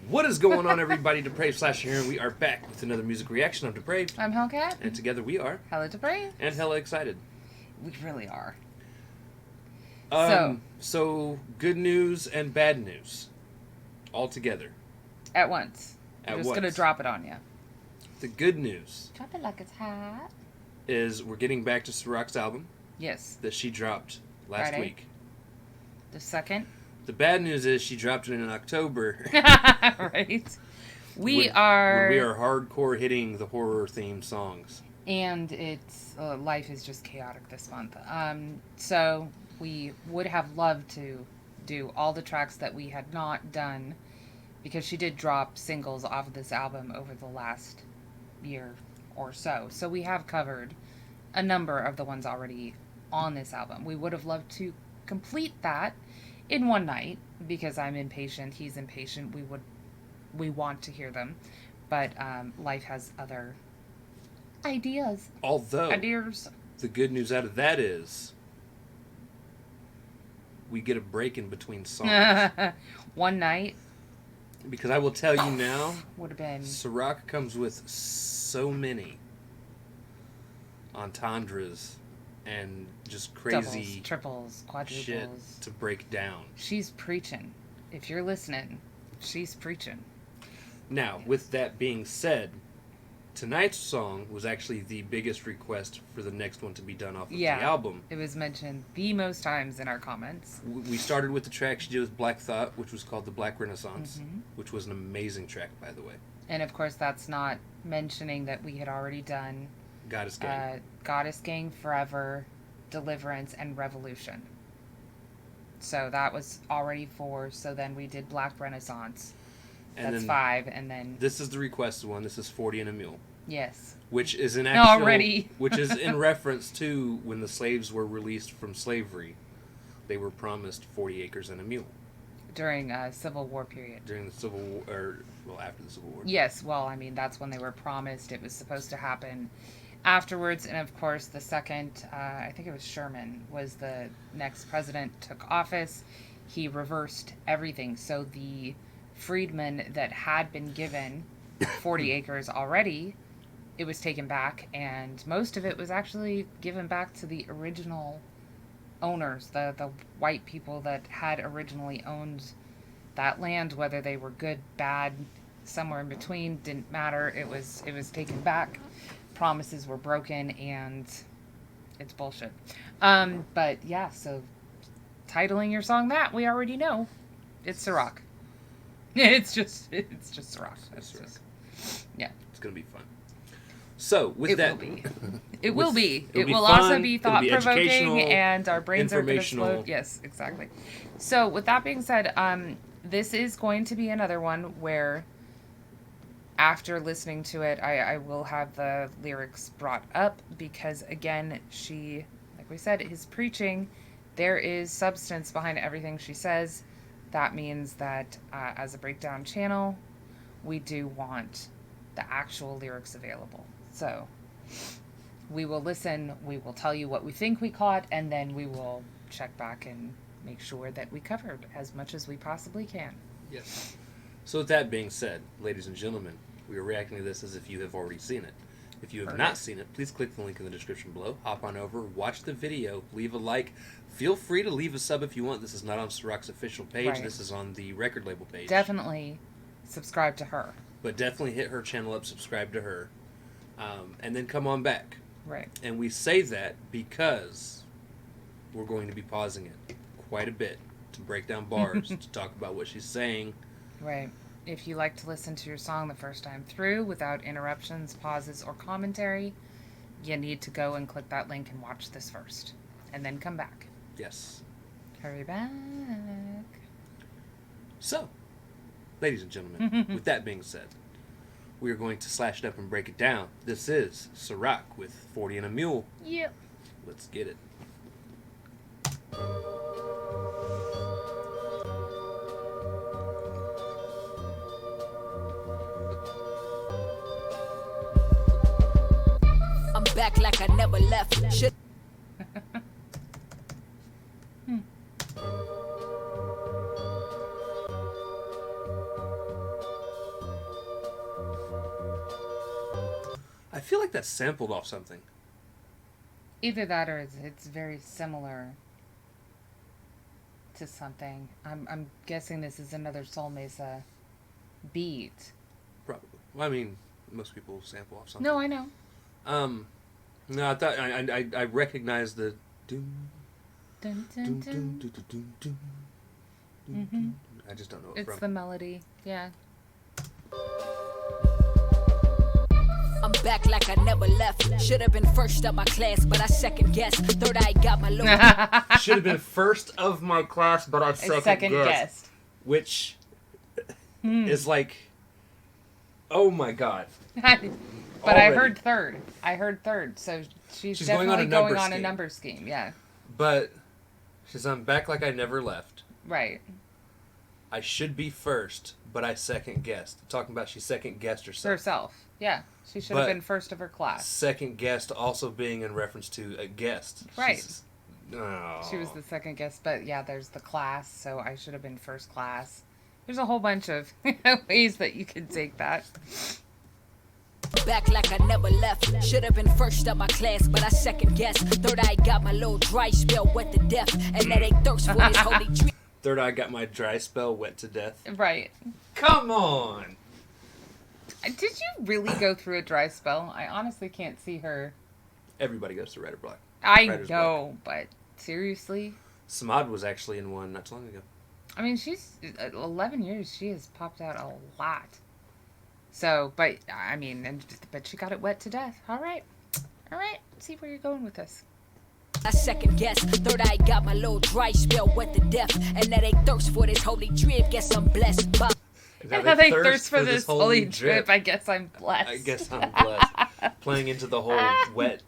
What is going on, everybody? Depraved Slash here, and we are back with another music reaction of Depraved. I'm HELLCAT. And together we are Hella Depraved. and hella excited. We really are. So good news and bad news all together. At once. At I'm just once. going to drop it on you. The good news Drop it like it's hot. is we're getting back to Sa-Roc's album Yes. that she dropped last Friday. week. The second. The bad news is she dropped it in October. Right. We when are... we are hardcore hitting the horror themed songs. And it's... life is just chaotic this month. So we would have loved to do all the tracks that we had not done, because she did drop singles off of this album over the last year or so. So we have covered a number of the ones already on this album. We would have loved to complete that in one night, because I'm impatient, he's impatient, we want to hear them. But life has other ideas. Although, Ideas. the good news out of that is we get a break in between songs. One night Because I will tell you now, would have been... Sa-Roc comes with so many entendres and just crazy doubles, triples, quadruples. shit to break down. She's preaching. If you're listening, she's preaching. Now, with that being said, tonight's song was actually the biggest request for the next one to be done off of the album. It was mentioned the most times in our comments. We started with the track she did with Black Thought, which was called The Black Renaissance, which was an amazing track, by the way. And of course, that's not mentioning that we had already done Goddess Gang. Goddess Gang, Forever, Deliverance, and Revolution. So that was already 4. So then we did Black Renaissance. And That's then 5. And then... This is the requested one. This is 40 and a Mule. Yes. Which is an actual... Already. Which is in reference to when the slaves were released from slavery. They were promised 40 acres and a mule. During Civil War period. During the Civil War... Or, well, after the Civil War. Yes, well, I mean, that's when they were promised. It was supposed to happen afterwards. And, of course, the second, I think it was Sherman, was the next president, took office. He reversed everything. So the freedmen that had been given 40 acres already, it was taken back. And most of it was actually given back to the original owners, the white people that had originally owned that land, whether they were good, bad, somewhere in between, didn't matter. It was taken back. Promises were broken, and it's bullshit. But yeah, so titling your song that, we already know it's Sa-Roc. It's just Sa-Roc. It's Sa-Roc. Yeah. It's gonna be fun. So with It that, will be. It will be. It'll It be will fun, also be it'll be thought-provoking, educational, and our brains are going to informational. explode. Yes, exactly. So with that being said, this is going to be another one where, after listening to it, I will have the lyrics brought up, because, again, she, like we said, is preaching. There is substance behind everything she says. That means that as a breakdown channel, we do want the actual lyrics available. So we will listen, we will tell you what we think we caught, and then we will check back and make sure that we covered as much as we possibly can. yes. So with that being said, ladies and gentlemen, we are reacting to this as if you have already seen it. If you have not seen it, please click the link in the description below. Hop on over, watch the video, leave a like. Feel free to leave a sub if you want. This is not on Sa-Roc's official page. Right. This is on the record label page. Definitely subscribe to her. But definitely hit her channel up, subscribe to her, and then come on back. Right. And we say that because we're going to be pausing it quite a bit to break down bars, to talk about what she's saying. Right. If you like to listen to your song the first time through without interruptions, pauses, or commentary, you need to go and click that link and watch this first. And then come back. Yes. Hurry back. So, ladies and gentlemen, with that being said, we are going to slash it up and break it down. This is Sa-Roc with 40 and a Mule. Yep. Let's get it. back like I never left. Should I feel like that's sampled off something. Either that or it's very similar to something. I'm guessing this is another Soul Mesa beat. Probably. Well, I mean, most people sample off something. No, I know. No, I thought I recognized the doom, Dun, dun, doom, dun. doom, doom, doom, doom, doom, doom. I just don't know it It's from. the melody. Yeah. I'm back like I never left. Should have been first of my class, but I second guessed. Third eye got my little. Should have been first of my class, but I second guessed. guessed. Which is like, oh my god. But I Already. heard third. I heard third. So she's going on definitely a number going on a scheme. number scheme. Yeah. But she's I'm back like I never left. Right. I should be first, but I second guessed. Talking about she second guessed herself. Herself. Yeah. She should But- have been first of her class. Second guessed also being in reference to a guest. Right. Oh. She was the second guest, but yeah, there's the class, so I should have been first class. There's a whole bunch of ways that you can take that. Back like I never left. Should have been first of my class, but I second guessed. Third eye got my little dry spell wet to death, and that ain't thirst for this holy tree. Third eye got my dry spell wet to death. Right. Come on. Did you really go through a dry spell? I honestly can't see her. Everybody goes to Red or Black. I Writer's know, but seriously? Samad was actually in one not too long ago. I mean, she's 11 years. She has popped out a lot. So, but I mean, but she got it wet to death. All right. See where you're going with this. I second guess. Third eye got my little dry spell wet to death, and that ain't thirst for this holy drip. Guess I'm blessed. By Now they thirst for this holy drip. I guess I'm blessed. I guess I'm blessed. Playing into the whole wet,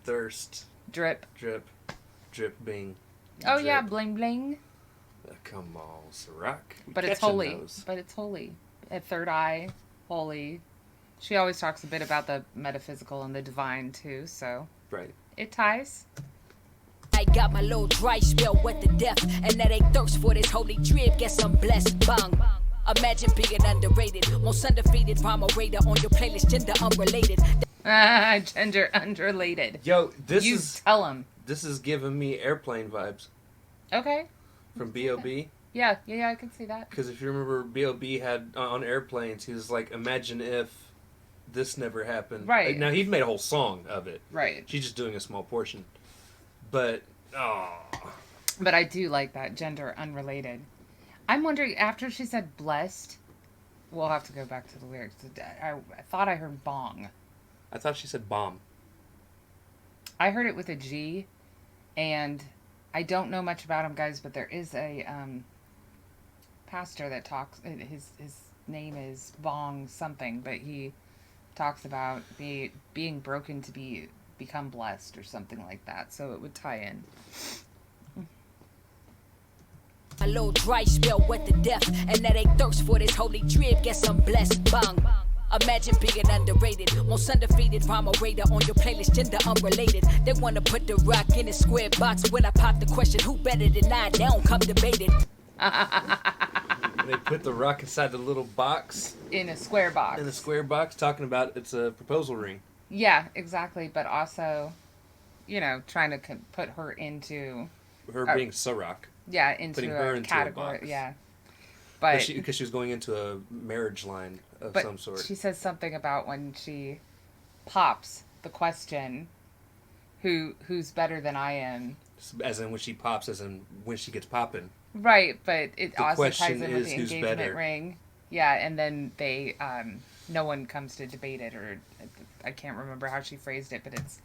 thirst, Drip. drip being. Oh drip. yeah, bling bling. Come on, Sa-Roc. But it's Catching holy. those. But it's holy. At third eye, holy. She always talks a bit about the metaphysical and the divine too, so Right. it ties. I got my little dry spell wet to death, and that ain't thirst for this holy drip. Guess I'm blessed. Bang. Imagine being underrated. Most undefeated rhyme raider on your playlist, gender unrelated. Gender unrelated. Yo, You tell him. this is giving me airplane vibes Okay. from B.O.B. Yeah, I can see that. Because if you remember, B.O.B. had on airplanes, he was like, imagine if this never happened. Right. Now, he'd made a whole song of it. Right. She's just doing a small portion. But, But I do like that, gender unrelated. I'm wondering, after she said blessed, we'll have to go back to the lyrics. I thought I heard bong. I thought she said bomb. I heard it with a G, and I don't know much about him, guys, but there is a pastor that talks, his name is Bong something, but he talks about being broken to become blessed or something like that, so it would tie in. My little dry spell wet to death, and that ain't thirst for this holy drip. Guess I'm blessed. Bang. Imagine being underrated. Most undefeated rhyme raider on your playlist, gender unrelated. They wanna put the rock in a square box. When I pop the question, who better than I? They don't come debated. They put the rock inside the little box. In a square box. In a square box, talking about it's a proposal ring. Yeah, exactly, but also, trying to put her into... Her being Sa-Roc. Yeah, into Putting her a into a category. box. Yeah, but Because she was going into a marriage line of but some sort. she says something about when she pops the question, who's better than I am? As in when she pops, as in when she gets popping. Right, but it The also ties question in with is, the who's engagement better? ring. Yeah, and then they no one comes to debate it, or I can't remember how she phrased it, but it's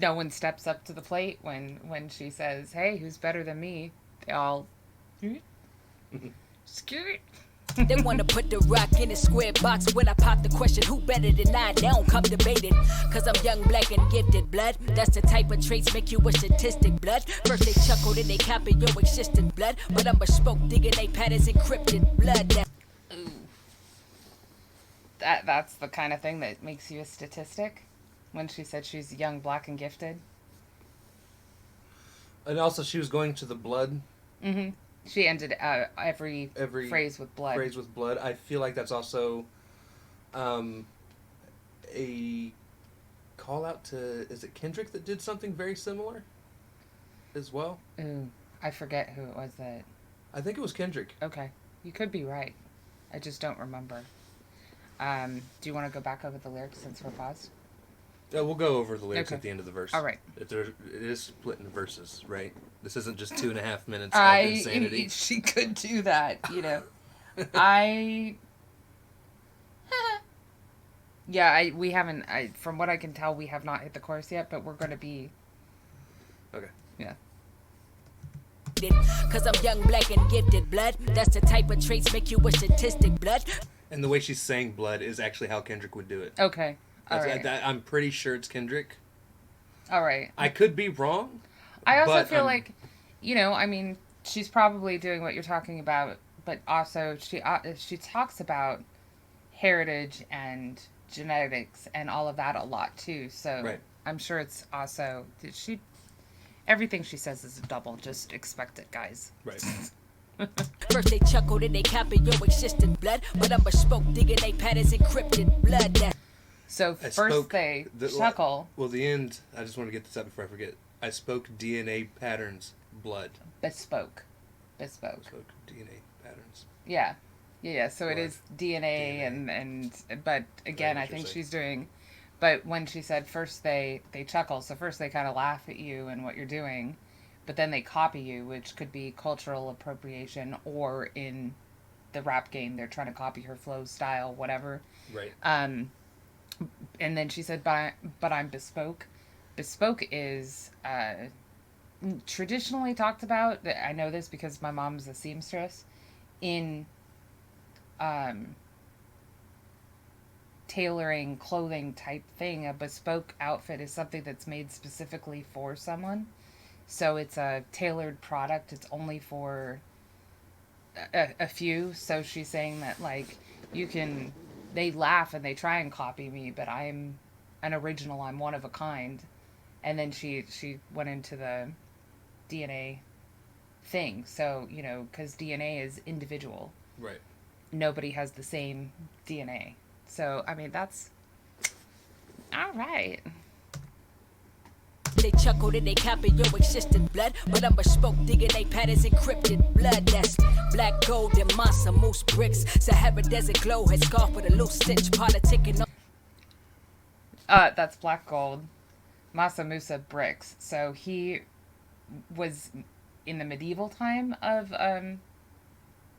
no one steps up to the plate when she says, "Hey, who's better than me?" They all skirt. They wanna put the rock in a square box. When I pop the question, who better than I? They don't come debated. Cause I'm young, black, and gifted, blood. That's the type of traits make you a statistic, blood. First they chuckle, then they copy your existing blood. But I'm a spoke DNA patterns encrypted, blood. That's the kind of thing that makes you a statistic. when she said she's young, black, and gifted. And also, she was going to the blood. Mm-hmm. She ended every phrase with blood. Phrase with blood. I feel like that's also a call out to, is it Kendrick that did something very similar as well? Ooh, I forget who it was that... I think it was Kendrick. Okay. You could be right. I just don't remember. Do you want to go back over the lyrics since we're paused? We'll go over the lyrics Okay. at the end of the verse. All right. It is split into verses, right? This isn't just 2.5 minutes of insanity. She could do that, you know. We haven't, from what I can tell, we have not hit the chorus yet, but we're going to be... Okay. Yeah. Cause I'm young, black, and gifted, blood. That's the type of traits make you a statistic, blood. And the way she's saying blood is actually how Kendrick would do it. Okay. All right. I'm pretty sure it's Kendrick. All right. I could be wrong. I also feel like, you know, I mean, she's probably doing what you're talking about, but also she talks about heritage and genetics and all of that a lot too. So right. I'm sure it's also everything she says is a double. Just expect it, guys. Right. First they chuckled and they copied your existent blood, but I'm bespoke, digging they patterns encrypted blood. So first they chuckle. Well, the end, I just want to get this out before I forget. I spoke DNA patterns, blood. Bespoke. I spoke DNA patterns. Yeah. Yeah. So Blood. It is DNA. and but again, I think she's doing, but when she said first they chuckle, so first they kind of laugh at you and what you're doing, but then they copy you, which could be cultural appropriation, or in the rap game, they're trying to copy her flow, style, whatever. Right. And then she said, but I'm bespoke. Bespoke is traditionally talked about, I know this because my mom's a seamstress, in tailoring clothing type thing. A bespoke outfit is something that's made specifically for someone. So it's a tailored product. It's only for a few. So she's saying that, like, they laugh and they try and copy me, but I'm an original. I'm one of a kind. And then she went into the DNA thing. So, you know, because DNA is individual. Right. Nobody has the same DNA. So, I mean, that's all right. They chuckled and they copied your existent blood, but I'm bespoke, digging they patterns encrypted blood. That's black gold and Masa Moose bricks. Sahara Desert glow has scarf with a loose stitch, politicking. That's black gold, Masa Musa bricks. So he was in the medieval time of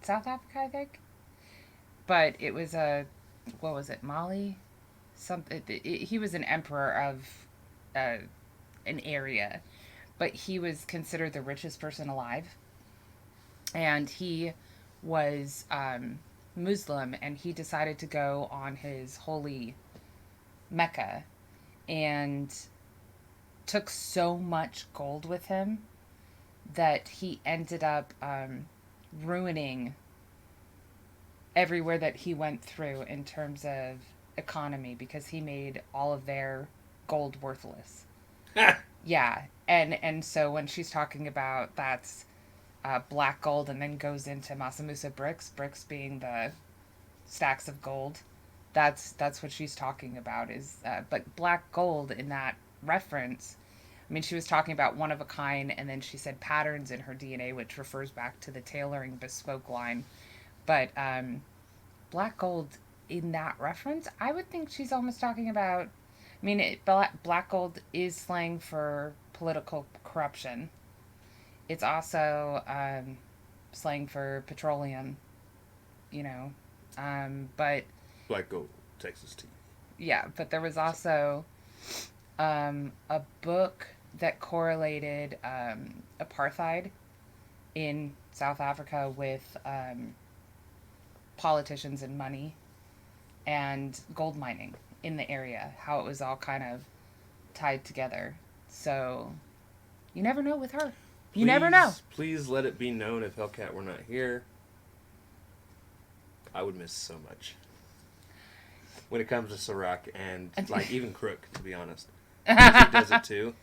South Africa, I think. But it was what was it, Mali? He was an emperor of an area, but he was considered the richest person alive, and he was Muslim, and he decided to go on his holy Mecca and took so much gold with him that he ended up ruining everywhere that he went through in terms of economy, because he made all of their gold worthless. Yeah, and so when she's talking about that's black gold, and then goes into Masa Musa bricks being the stacks of gold, that's what she's talking about is, but black gold in that reference, I mean, she was talking about one of a kind, and then she said patterns in her DNA, which refers back to the tailoring bespoke line. But black gold in that reference, I would think she's almost talking about, I mean, black gold is slang for political corruption. It's also slang for petroleum, you know. But Black gold, Texas tea. yeah, but there was also a book that correlated apartheid in South Africa with politicians and money and gold mining in the area, how it was all kind of tied together. So you never know with her. You never know. Please let it be known if HELLCAT were not here. I would miss so much. when it comes to Sa-Roc and like even Crook, to be honest. He does it too.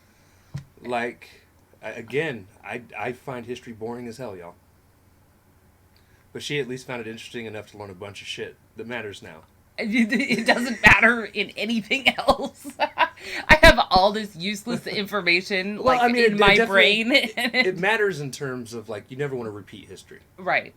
Like, again, I find history boring as hell, y'all. But she at least found it interesting enough to learn a bunch of shit that matters now. It doesn't matter in anything else. I have all this useless information in my brain. It matters in terms of, like, you never want to repeat history. Right.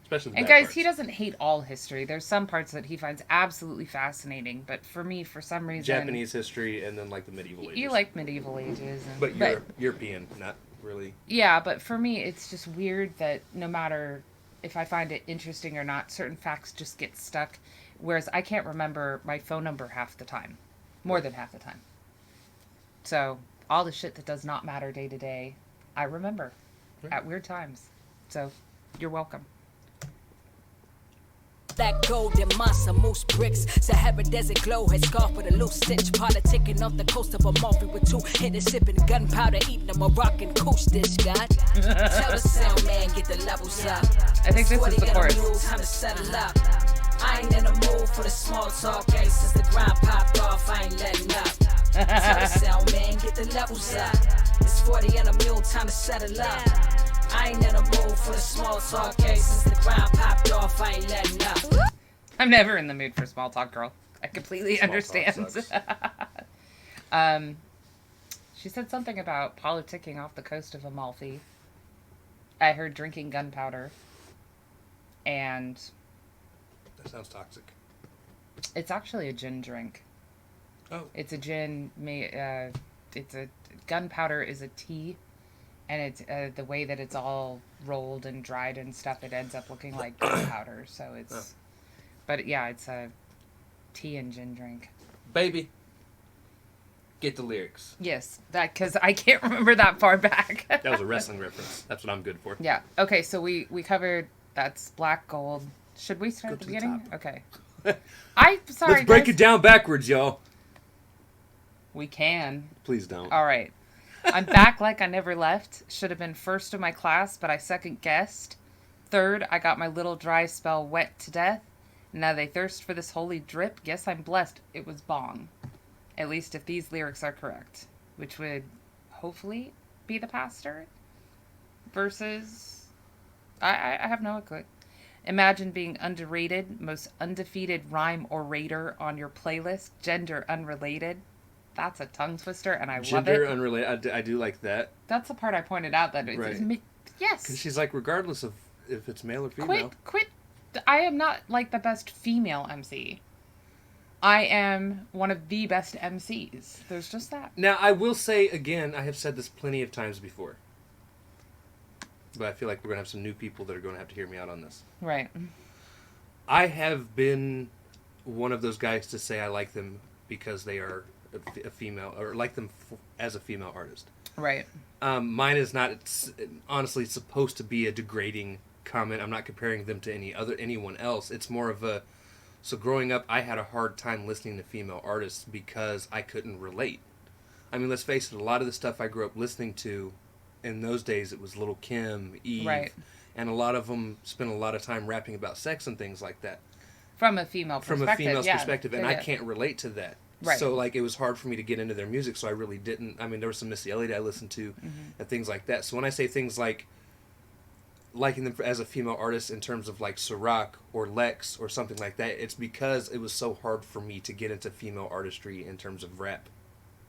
Especially the and bad guys, parts. he doesn't hate all history. There's some parts that he finds absolutely fascinating. But for me, for some reason... Japanese history and then, like, the medieval ages. You like medieval ages. But European, not really. Yeah, but for me, it's just weird that no matter if I find it interesting or not, certain facts just get stuck. Whereas I can't remember my phone number half the time. More than half the time. So, all the shit that does not matter day to day, I remember at weird times. So, you're welcome. That golden monster, moose bricks. Sahara desert glow, head scarf with a loose stitch. Politicking off the coast of Amalfi with 2 hitters sipping gunpowder, eating a Moroccan coast dish. God, tell the sound man, get the levels up. I think this is the chorus. Time to settle up. I ain't in the mood for the small talk, ain't since the grind popped off, I ain't letting up. Tell the sound man, get the levels up. It's 40 and a mule, time to settle up. I ain't in the mood for the small talk, ain't since the grind popped off, I ain't letting up. I'm never in the mood for small talk, girl. I completely understand. She said something about politicking off the coast of Amalfi. I heard drinking gunpowder. And... That sounds toxic. It's actually a gin drink. Oh. It's a gin. It's a gunpowder is a tea, and it's the way that it's all rolled and dried and stuff. It ends up looking like gunpowder. So it's, but yeah, it's a tea and gin drink. Baby, get the lyrics. Yes, that because I can't remember that far back. That was a wrestling reference. That's what I'm good for. Yeah. Okay. So we covered that's black gold. Should we start at the beginning? Okay. I'm sorry. Let's break guys. it down backwards, y'all. We can. Please don't. All right. I'm back like I never left. Should have been first in my class, but I second guessed. Third, I got my little dry spell wet to death. Now they thirst for this holy drip. Guess I'm blessed. It was bong. At least if these lyrics are correct. Which would hopefully be the pastor. Versus... I have no clue. Imagine being underrated, most undefeated rhyme orator on your playlist, gender unrelated. That's a tongue twister, and I love it. Gender unrelated. I do like that. That's the part I pointed out that it's Right. Yes. Because she's like, regardless of if it's male or female. Quit. I am not like the best female MC. I am one of the best MCs. There's just that. Now, I will say again, I have said this plenty of times before. But I feel like we're going to have some new people that are going to have to hear me out on this. Right. I have been one of those guys to say I like them because they are a female, or like them as a female artist. Right. Mine is not honestly supposed to be a degrading comment. I'm not comparing them to anyone else. It's more of a... So growing up, I had a hard time listening to female artists because I couldn't relate. I mean, let's face it, a lot of the stuff I grew up listening to... In those days, it was Little Kim, Eve, right. And a lot of them spent a lot of time rapping about sex and things like that. From a female perspective. From a female's perspective, and I can't relate to that. Right. So, like, it was hard for me to get into their music, so I really didn't. I mean, there was some Missy Elliott I listened to, and things like that. So when I say things like liking them as a female artist in terms of, like, Sa-Roc or Lex or something like that, it's because it was so hard for me to get into female artistry in terms of rap.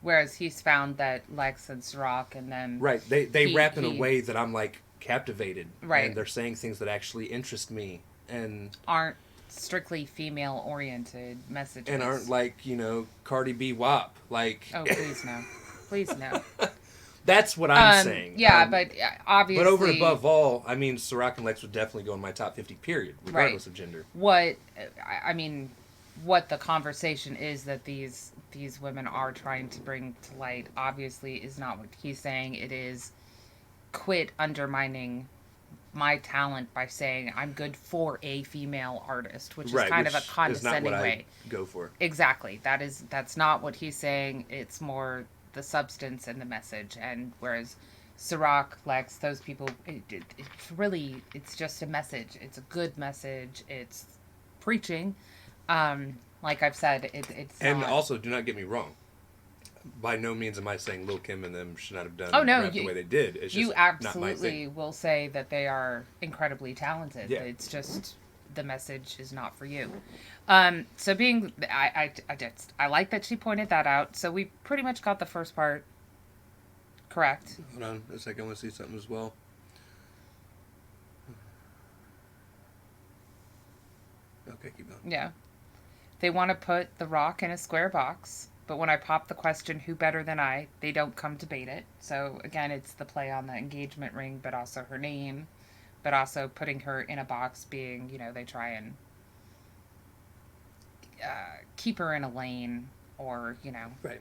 Whereas he's found that Lex and Sa-Roc and them... Right. They rap in a way that I'm, like, captivated. Right. And they're saying things that actually interest me. And aren't strictly female-oriented messages. And aren't, like, you know, Cardi B WAP. Like... Oh, please no. Please no. That's what I'm saying. Yeah, but obviously... But over and above all, I mean, Sa-Roc and Lex would definitely go in my top 50, period. Regardless of gender. What the conversation is that these women are trying to bring to light obviously is not what he's saying. It is quit undermining my talent by saying I'm good for a female artist, which is kind of a condescending way. I go for. Exactly. That's not what he's saying. It's more the substance and the message. And whereas Sa-Roc, Lex, those people, it's just a message. It's a good message. It's preaching. Like I've said, it's And not... also, do not get me wrong. By no means am I saying Lil Kim and them should not have done rap the way they did. It's just you not my absolutely thing. will say that they are incredibly talented. Yeah. It's just the message is not for you. So being, I like that she pointed that out. So we pretty much got the first part correct. Hold on a second. I want to see something as well. Okay, keep going. Yeah. They want to put The Rock in a square box, but when I pop the question, who better than I, they don't come debate it. So again, it's the play on the engagement ring, but also her name, but also putting her in a box being, they try and keep her in a lane or, Right.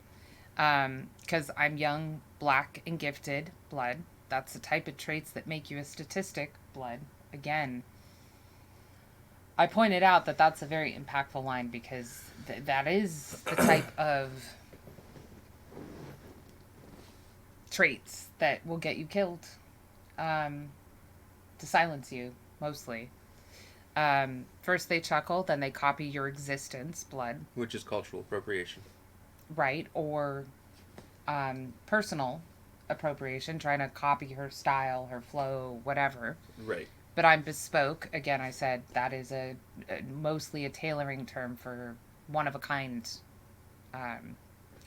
Because I'm young, black, and gifted, blood. That's the type of traits that make you a statistic, blood. Again, I pointed out that that's a very impactful line because that is the type of traits that will get you killed, to silence you, mostly. First they chuckle, then they copy your existence, blood. Which is cultural appropriation. Right, or personal appropriation, trying to copy her style, her flow, whatever. Right. But I'm bespoke. Again, I said that is mostly a tailoring term for one-of-a-kind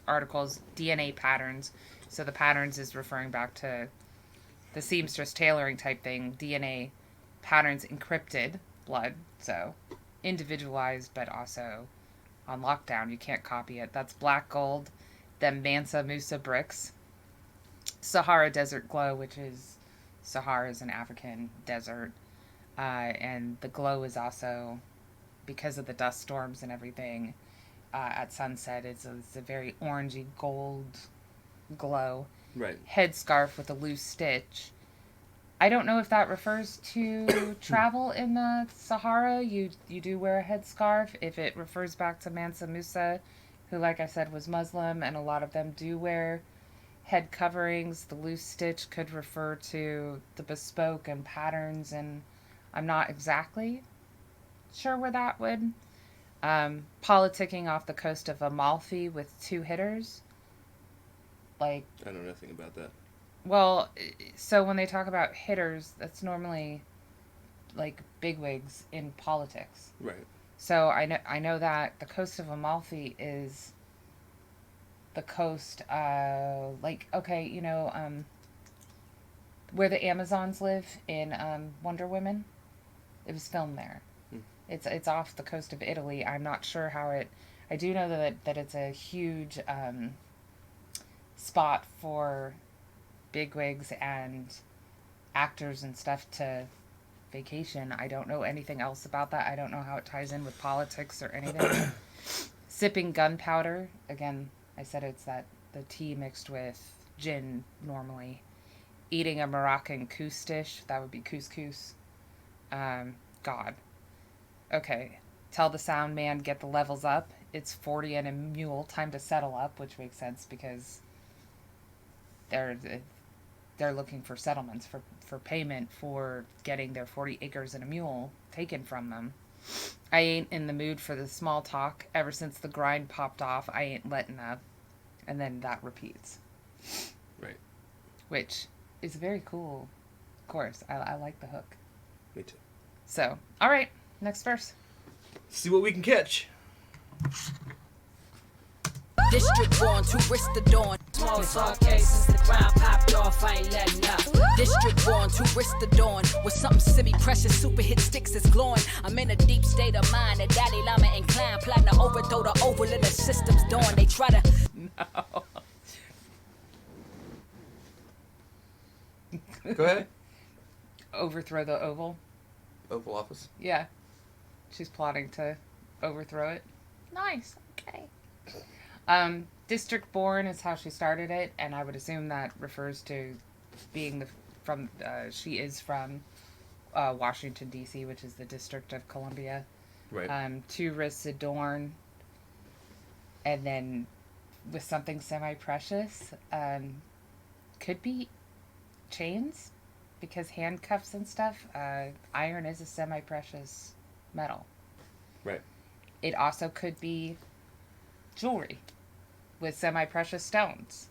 articles, DNA patterns. So the patterns is referring back to the seamstress tailoring type thing. DNA patterns encrypted, blood. So individualized, but also on lockdown. You can't copy it. That's black gold. Then Mansa Musa bricks. Sahara Desert Glow, which is... Sahara is an African desert. And the glow is also, because of the dust storms and everything, at sunset, it's a very orangey gold glow. Right. Headscarf with a loose stitch. I don't know if that refers to travel in the Sahara. You do wear a headscarf. If it refers back to Mansa Musa, who, like I said, was Muslim, and a lot of them do wear head coverings. The loose stitch could refer to the bespoke and patterns, and I'm not exactly sure where that would. Politicking off the coast of Amalfi with 2 hitters. Like, I know nothing about that. well, so when they talk about hitters, that's normally like bigwigs in politics. Right. So I know that the coast of Amalfi is the coast, like, okay, where the Amazons live in Wonder Woman. It was filmed there. It's off the coast of Italy. I'm not sure how it... I do know that it's a huge spot for bigwigs and actors and stuff to vacation. I don't know anything else about that. I don't know how it ties in with politics or anything. Sipping gunpowder. Again, I said it's the tea mixed with gin normally. Eating a Moroccan dish. That would be couscous. God. Okay. Tell the sound man, get the levels up. It's 40 and a mule. Time to settle up, which makes sense because they're looking for settlements, for payment for getting their 40 acres and a mule taken from them. I ain't in the mood for the small talk. Ever since the grind popped off, I ain't letting up. And then that repeats. Right. Which is very cool. Of course, I like the hook. Me too. So, all right, next verse. See what we can catch. District born to risk the dawn. Small saw cases, the ground popped off, I ain't letting up. District born to risk the dawn. With something semi-precious, super hit sticks is glowing. I'm in a deep state of mind, a Dalai Lama inclined, plotting to overthrow the oval in the system's dawn. They try to... No. Go ahead. Overthrow the Oval. Oval Office. Yeah. She's plotting to overthrow it. Nice. Okay. District born is how she started it, and I would assume that refers to being she is from Washington, D.C., which is the District of Columbia. Right. 2 wrists adorn, and then with something semi-precious, could be chains, because handcuffs and stuff, iron is a semi-precious metal. Right. It also could be jewelry with semi-precious stones.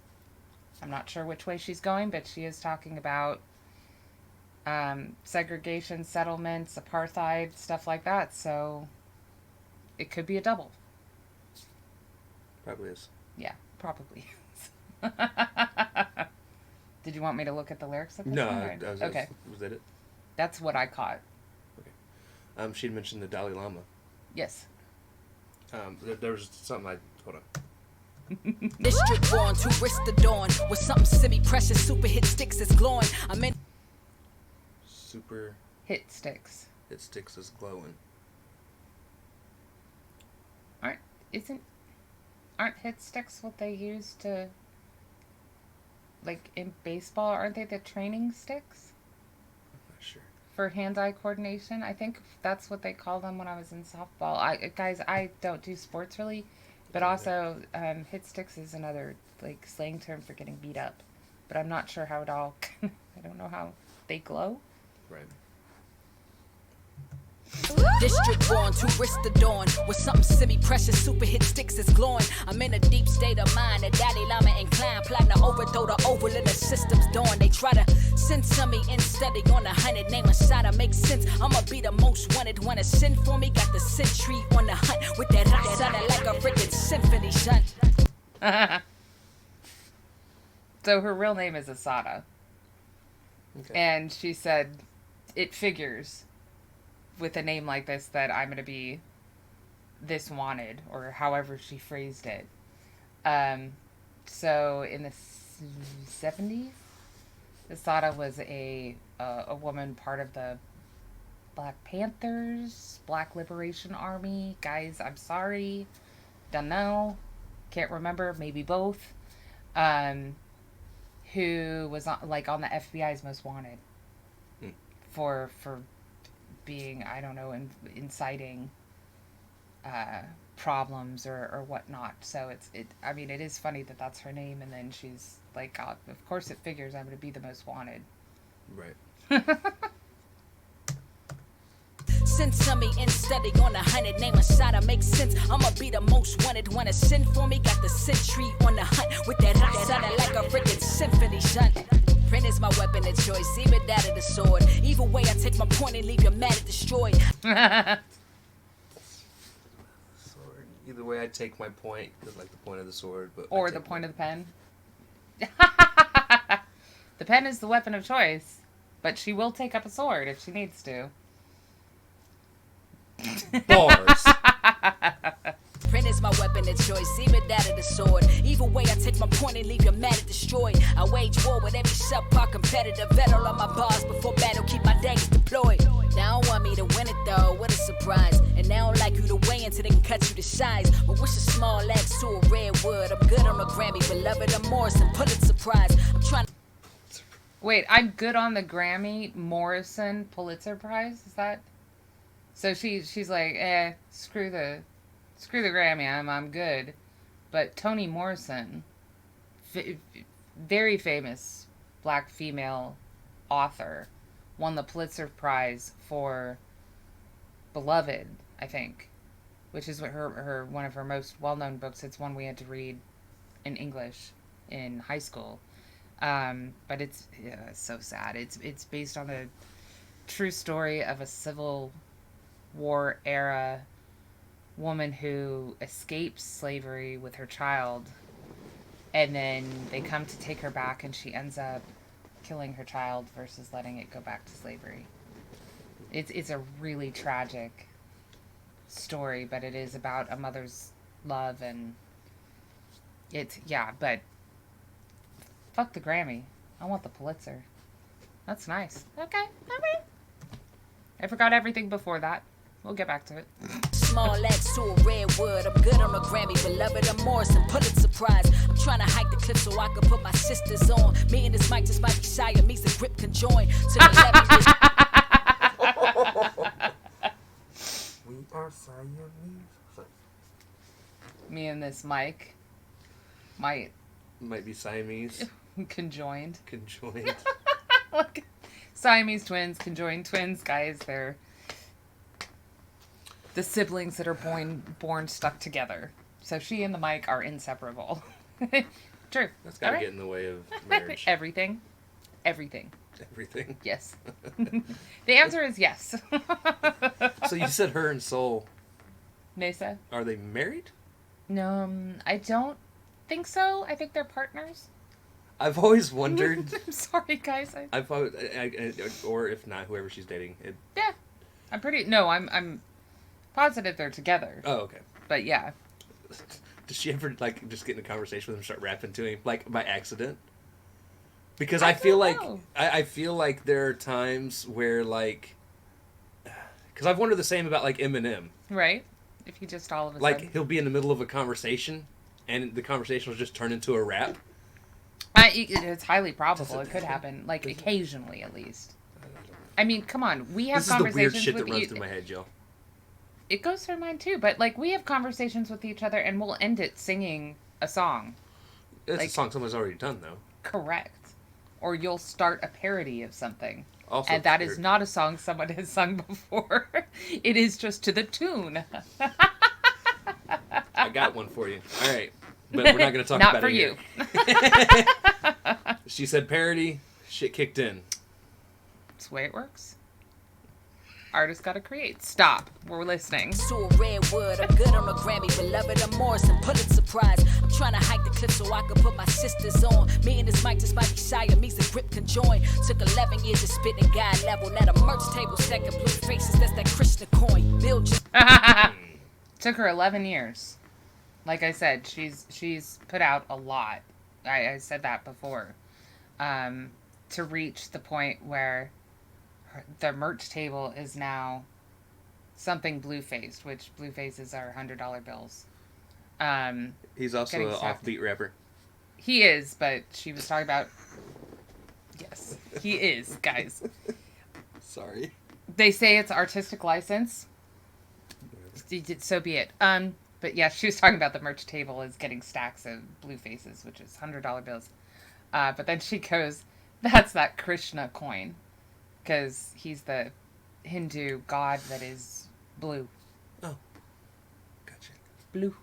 I'm not sure which way she's going, but she is talking about segregation, settlements, apartheid, stuff like that. So it could be a double. Probably is. Yeah, probably is. Did you want me to look at the lyrics of this No, one? Okay. Was that it? That's what I caught. Okay. She'd mentioned the Dalai Lama. Yes. There was something hold on. District born to risk the dawn with something semi-precious, super hit sticks is glowing. I'm in. Super Hit sticks. It sticks is glowing. Aren't hit sticks what they use to, like in baseball? Aren't they the training sticks I'm not sure. for hand-eye coordination? I think that's what they called them when I was in softball. I don't do sports really, but also hit sticks is another like slang term for getting beat up. But I'm not sure how it all. I don't know how they glow. Right. District born to risk the dawn with something semi-precious, super hit sticks is glowing. I'm in a deep state of mind, a Dalai Lama inclined, plotting to overthrow the oval in the system's dawn. They try to censor me in study on 100, name a shot to make sense. I'ma be the most wanted, wanna send for me, got the sentry on the hunt with that rock sounding like a freaking symphony shunt. So her real name is Asada. Okay. And she said, it figures with a name like this that I'm going to be this wanted, or however she phrased it. So in the 70s, Asada was a woman part of the Black Panthers, Black Liberation Army. Guys, I'm sorry. Don't know. Can't remember. Maybe both. Who was on the FBI's most wanted for being, I don't know, inciting problems or whatnot. So it is funny that that's her name, and then she's like, God, of course it figures I'm going to be the most wanted. Right. Censor me in study on 100, name a shot to make sense. I'ma be the most wanted, wanna send for me, got the sentry on the hunt with that rock sounding like a freaking symphony shunt. Print is my weapon of choice, even that of the sword. Either way, I take my point and leave you mad and destroyed. Sorry. Either way, I take my point, because like the point of the sword, but Or the point of the pen. The pen is the weapon of choice, but she will take up a sword if she needs to. Bars. Print is my weapon of choice, even that of the sword. Either way, I take my point and leave you mad and destroyed. I wage war with every subpar competitor. Vet all of my bars before battle, keep my daggers deployed. Now don't want me to win it though, what a surprise. And they don't like you to weigh until they can cut you to size. But wish a small axe to a redwood. I'm good on the Grammy, beloved of Morrison, Pulitzer Prize. I'm trying to... Wait, I'm good on the Grammy, Morrison, Pulitzer Prize? Is that... So she's like, screw the Grammy, I'm good. But Toni Morrison, very famous black female author, won the Pulitzer Prize for Beloved, I think, which is what her one of her most well-known books. It's one we had to read in English in high school. But it's so sad. It's based on a true story of a Civil War era woman who escapes slavery with her child, and then they come to take her back, and she ends up killing her child versus letting it go back to slavery. It's a really tragic story, but it is about a mother's love, and but fuck the Grammy. I want the Pulitzer. That's nice. Okay, alright. I forgot everything before that. We'll get back to it. Small axe to a redwood. I'm good on the Grammy, beloved of Morrison, Pulitzer Prize. I'm trying to hike the cliff so I can put my sisters on. Me and this mic just might be Siamese, the grip can join. To the We are Siamese. Me and this mic might be Siamese. conjoined. Conjoined. Look, Siamese twins, conjoined twins, guys. They're the siblings that are born stuck together. So she and the mic are inseparable. True. That's got to All right. get in the way of marriage. Everything. Everything. Everything. Yes. The answer is yes. So you said her and Soul, Mesa? are they married? No, I don't think so. I think they're partners. I've always wondered. I'm sorry, guys. I've always, or if not, whoever she's dating. Yeah. I'm positive they're together. Oh, okay. But yeah. Does she ever like just get in a conversation with him and start rapping to him like by accident? Because I I feel don't like know. I feel like there are times where like, because I've wondered the same about like Eminem. Right? If he just all of a Like sudden... he'll be in the middle of a conversation, and the conversation will just turn into a rap. It's highly probable. It could happen. Like, occasionally, at least. I mean, come on. We have This is the conversations weird shit with that runs through my head, Jill. It goes through mine, too. But, like, we have conversations with each other, and we'll end it singing a song. It's Like- a song someone's already done, though. Correct. Or you'll start a parody of something. Also, And that weird. is not a song someone has sung before. It is just to the tune. I got one for you. All right, but we're not going to talk Not about for it you. here. She said parody. Shit kicked in. That's the way it works. Artists gotta create. Stop. We're listening. So Redwood, I'm good on the Grammy, beloved of Morrison, Pulitzer Prize. I'm trying to hike the cliff so I can put my sisters on. Me and this mic just might be Siamese, the grip can join. Took 11 years to spit and guide level. Now the merch table stacking blue faces, that's that Krishna coin. Bill just Took her 11 years. Like I said, she's put out a lot. I said that before. To reach the point where the merch table is now something blue-faced, which blue faces are $100 bills. He's also Getting an sacked. offbeat rapper. He is, but she was talking about... Yes, he is, guys. Sorry. They say it's artistic license. So be it. But yeah, she was talking about the merch table is getting stacks of blue faces, which is $100 bills. But then she goes, that's that Krishna coin. Because he's the Hindu god that is blue. Oh. Gotcha. Blue.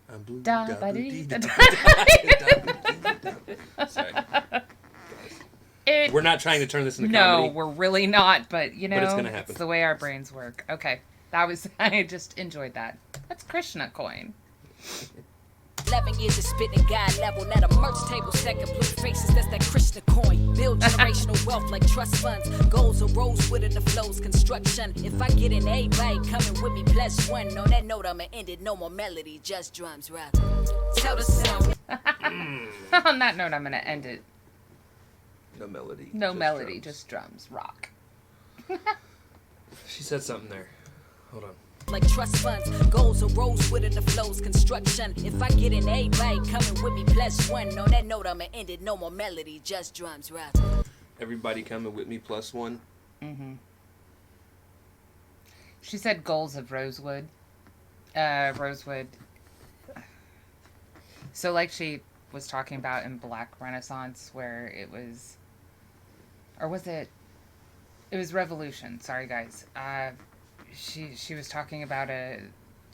I'm blue. Da da, ba blue, dee dee, da da, da. da. Sorry. It- We're not trying to turn this into No, comedy. we're really not, but you know, But it's gonna happen. it's the way our brains work. Okay. That was, I just enjoyed that. That's Krishna coin. 11 years of spit and guide level. Now the merch table stacking blue faces, that's that Krishna coin. Build generational wealth like trust funds. Goals are rosewood in the flows, construction. If I get an A, right, coming with me, plus one. On that note, I'ma end it. No more melody, just drums, rock. Tell the sound. On that note, I'm going to end it. No melody. No just melody, drums. just drums. Rock. She said something there. Hold on. Like trust funds, goals are rosewood in the flows, construction. If I get an A, right, coming with me, plus one. On that note, I'ma end it. No more melody, just drums, rock. Everybody coming with me plus one. Mm-hmm. She said goals of rosewood. Rosewood. So like she was talking about in Black Renaissance, where it was... Or was it... It was Revolution. Sorry, guys. She was talking about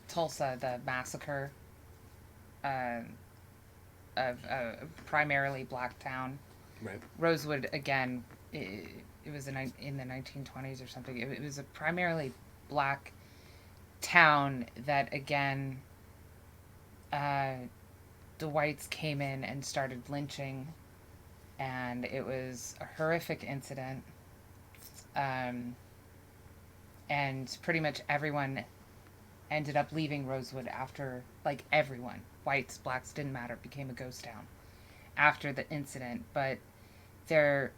Tulsa, the massacre of a primarily black town. Right. Rosewood, again, it was in the 1920s or something. It was a primarily black town that, again, the whites came in and started lynching, and it was a horrific incident. And pretty much everyone ended up leaving Rosewood after, like everyone, whites, blacks, didn't matter, became a ghost town after the incident. But there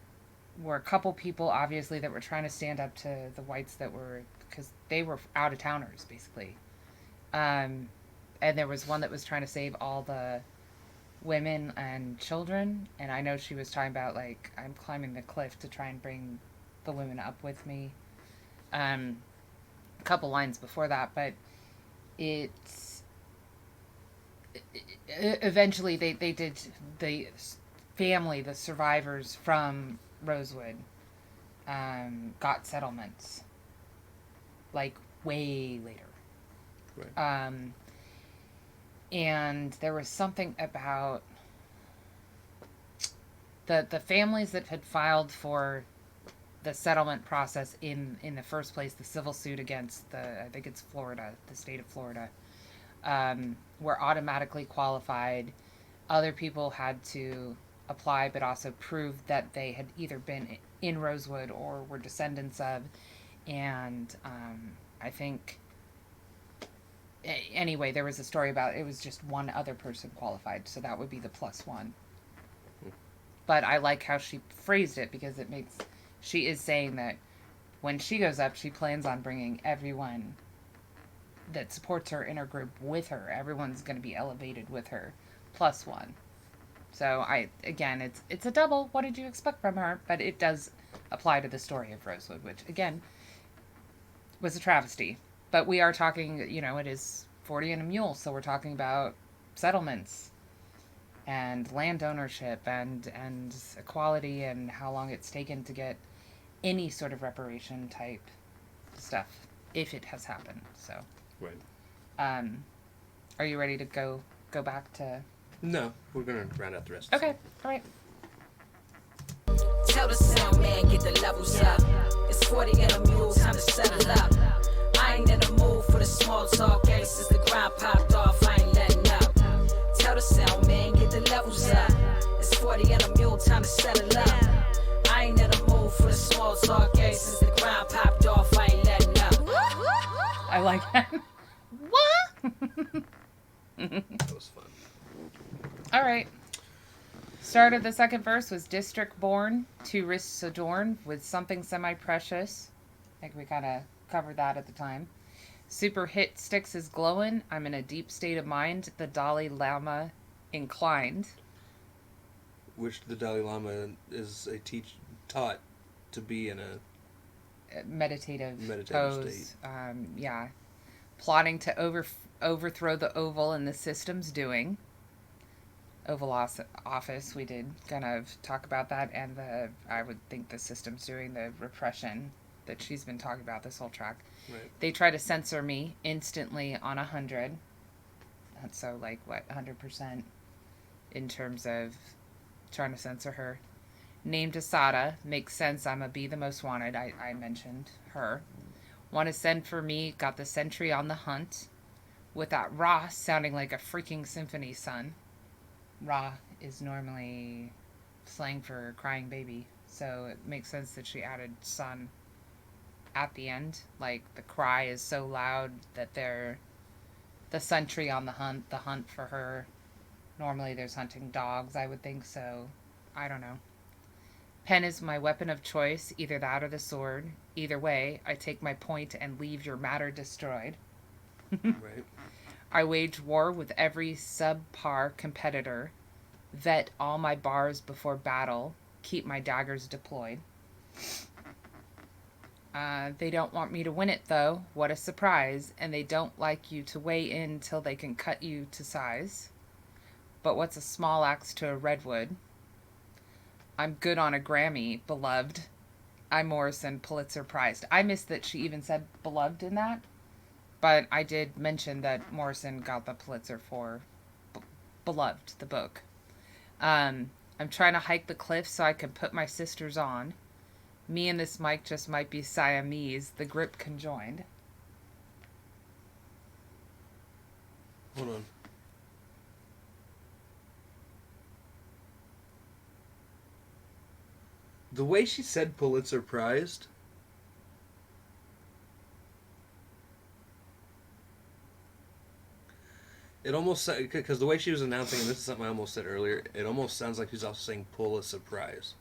were a couple people, obviously, that were trying to stand up to the whites that were, because they were out-of-towners, basically. And there was one that was trying to save all the women and children. And I know she was talking about, like, I'm climbing the cliff to try and bring the women up with me. A couple lines before that, but eventually they did, the family, the survivors from Rosewood, got settlements, like way later. Right. And there was something about the families that had filed for the settlement process in the first place, the civil suit against I think it's Florida, the state of Florida, were automatically qualified. Other people had to apply, but also prove that they had either been in Rosewood or were descendants of. And I think, anyway, there was a story about it was just one other person qualified, so that would be the +1. But I like how she phrased it, because it makes, she is saying that when she goes up, she plans on bringing everyone that supports her in her group with her. Everyone's going to be elevated with her, +1. So again, it's a double. What did you expect from her? But it does apply to the story of Rosewood, which again was a travesty. But we are talking, it is 40 and a Mule, so we're talking about settlements and land ownership and equality, and how long it's taken to get any sort of reparation type stuff, if it has happened. So, Right. Are you ready to go back to? No, we're gonna round out the rest. Okay, all right. Tell the sound man, get the levels up. It's 40 and a Mule, time to settle up. I ain't in the mood for the small talk, since the grind popped off, I ain't letting up. Tell the sound man, get the levels up. It's 40 and a Mule, time to settle up. I ain't in the mood for the small talk, since the grind popped off, I ain't letting up. I like that. What? That was fun. All right. Start of the second verse was district born, two wrists adorned with something semi-precious. I think we kind of covered that at the time. Super hit sticks is glowing. I'm in a deep state of mind. The Dalai Lama inclined. Which the Dalai Lama is taught to be in a Meditative state. Yeah. Plotting to overthrow the Oval and the system's doing. Oval Office, we did kind of talk about that, and I would think the system's doing the repression that she's been talking about this whole track. Right. They try to censor me instantly on 100. That's so, 100% in terms of trying to censor her. Named Asada, makes sense, I'ma be the most wanted. I mentioned her. Want to send for me, got the sentry on the hunt. With that Ra sounding like a freaking symphony, son. Ra is normally slang for crying baby, so it makes sense that she added son at the end. Like, the cry is so loud that they're the sentry on the hunt for her. Normally there's hunting dogs, I would think, so I don't know. Pen is my weapon of choice, either that or the sword. Either way, I take my point and leave your matter destroyed. Right. I wage war with every subpar competitor. Vet all my bars before battle. Keep my daggers deployed. They don't want me to win it, though. What a surprise. And they don't like you to weigh in till they can cut you to size. But what's a small axe to a redwood? I'm good on a Grammy, beloved. I'm Morrison, Pulitzer prized. I missed that she even said beloved in that. But I did mention that Morrison got the Pulitzer for Beloved, the book. I'm trying to hike the cliff so I can put my sisters on. Me and this mic just might be Siamese. The grip conjoined. Hold on. The way she said Pulitzer prized. It almost, because the way she was announcing, and this is something I almost said earlier, it almost sounds like she's also saying pull a surprise.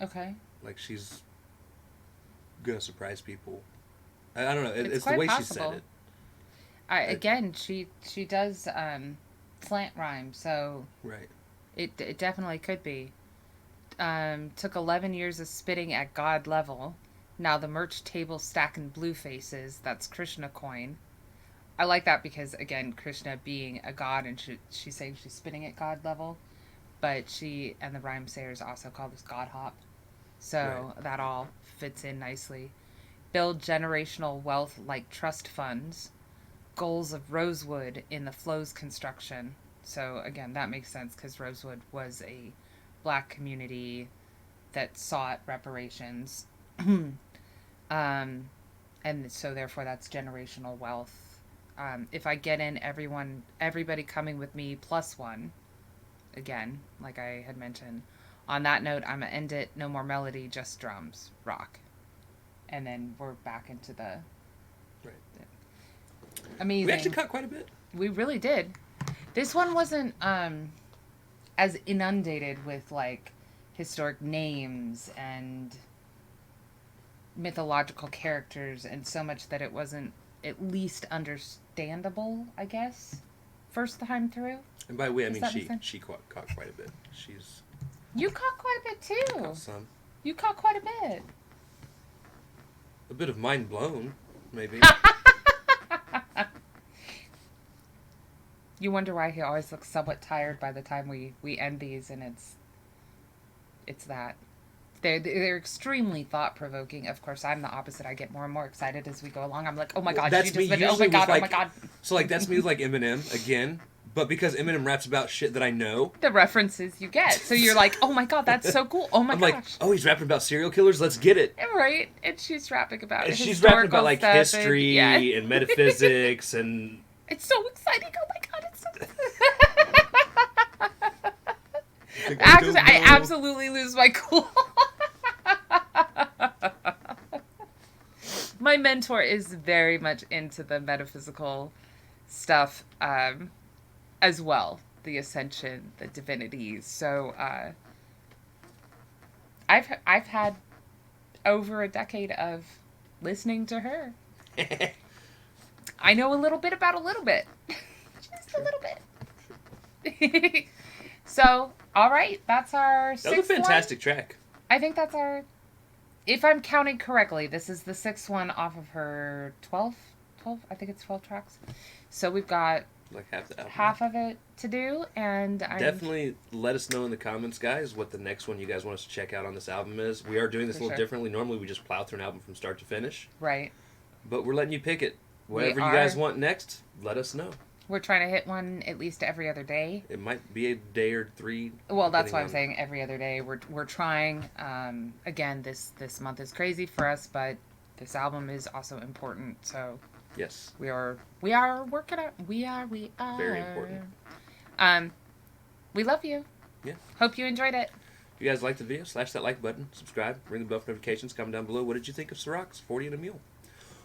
Okay. Like she's gonna surprise people. I don't know. It's the quite way possible. she said it. Again, she does slant rhyme, so Right. it definitely could be. Took 11 years of spitting at God level. Now the merch table stacking blue faces. That's Krishna coin. I like that because, again, Krishna being a god, and she's saying she's spitting at God level, but she and the rhyme sayers also call this God hop. So Right. that all fits in nicely. build generational wealth like trust funds, goals of Rosewood in the flows construction. So again, that makes sense because Rosewood was a black community that sought reparations. And so therefore that's generational wealth. If I get in everybody coming with me plus one, again, like I had mentioned, on that note, I'm going to end it. No more melody, just drums, rock. And then we're back into the... Right. Amazing. We actually cut quite a bit. We really did. This one wasn't as inundated with, like, historic names and mythological characters, and so much that it wasn't at least understandable, I guess, first time through. And by the way, I Does mean that make she caught quite a bit. She's You caught quite a bit too. caught some. You caught quite a bit. A bit of mind blown, maybe. You wonder why he always looks somewhat tired by the time we end these, and it's that. They're extremely thought-provoking. Of course, I'm the opposite. I get more and more excited as we go along. I'm like, oh my god, That's she me just been, oh my usually god, with, oh my god. So, like, that's me with, like, Eminem, again. But because Eminem raps about shit that I know. The references you get. So you're like, oh my god, that's so cool. Oh my I'm gosh. like, oh, he's rapping about serial killers? Let's get it. Right? And she's rapping about And she's historical rapping about, like, stuff history and, yeah. and metaphysics and... It's so exciting. Oh my god, it's so Like, I absolutely lose my cool. My mentor is very much into the metaphysical stuff as well. The ascension, the divinities. So I've had over a decade of listening to her. I know a little bit about a little bit. Just a little bit. So, all right, that's our sixth one. That was a fantastic track. I think that's our... If I'm counting correctly, this is the sixth one off of her 12? I think it's 12 tracks. So we've got Like half the album. half of it to do, and Definitely let us know in the comments, guys, what the next one you guys want us to check out on this album is. We are doing this For a little sure. differently. Normally we just plow through an album from start to finish. Right. But we're letting you pick it. Whatever We you guys are. want next, let us know. We're trying to hit one at least every other day. It might be a day or three. Well, that's why I'm depending saying every other day. We're trying. Again, this month is crazy for us, but this album is also important. So Yes. we are working out. We are. Very important. We love you. Yeah. Hope you enjoyed it. If you guys liked the video, slash that like button, subscribe, ring the bell for notifications, comment down below. What did you think of Sa-Roc's 40 and a Mule?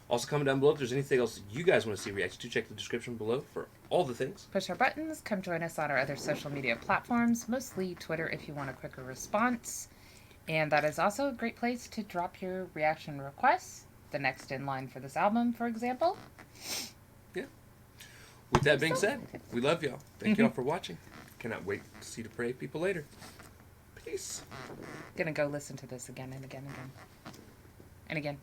Also, comment down below if there's anything else you guys want to see reaction to. Check the description below for all the things. Push our buttons. Come join us on our other social media platforms, mostly Twitter if you want a quicker response. And that is also a great place to drop your reaction requests. The next in line for this album, for example. Yeah. With that being said, we love y'all. Thank y'all for watching. Cannot wait to see the Pray people later. Peace. Gonna go listen to this again and again and again. And again.